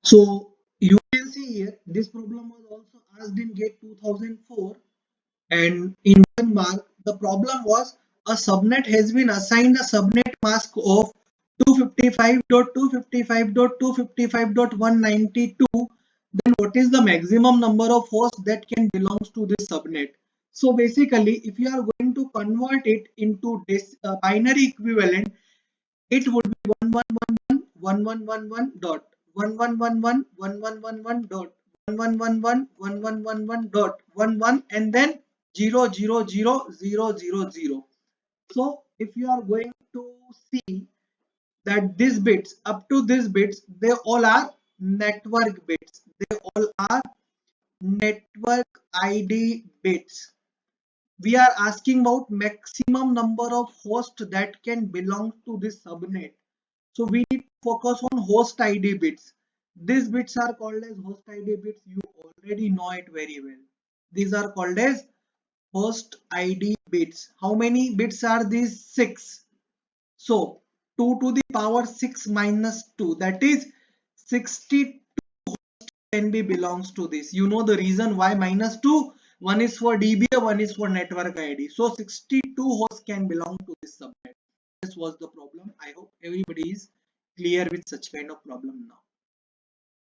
So you can see here this problem was also asked in GATE 2004, and in 1 mark the problem was a subnet has been assigned a subnet mask of 255.255.255.192. Then what is the maximum number of hosts that can belongs to this subnet? So basically if you are going to convert it into this binary equivalent, it would be 1111 dot 1111 dot 1111 dot 11 and then 0000000. So if you are going to see that these bits up to these bits, they all are network bits. They all are network ID bits. We are asking about maximum number of hosts that can belong to this subnet. So we need to focus on host ID bits. These bits are called as host ID bits. You already know it very well. These are called as host ID bits. How many bits are these? 6. So 2 to the power 6 minus 2, that is 62 can be belongs to this. You know the reason why minus 2? One is for DBA, one is for network ID. So 62 hosts can belong to this subnet. This was the problem. I hope everybody is clear with such kind of problem now.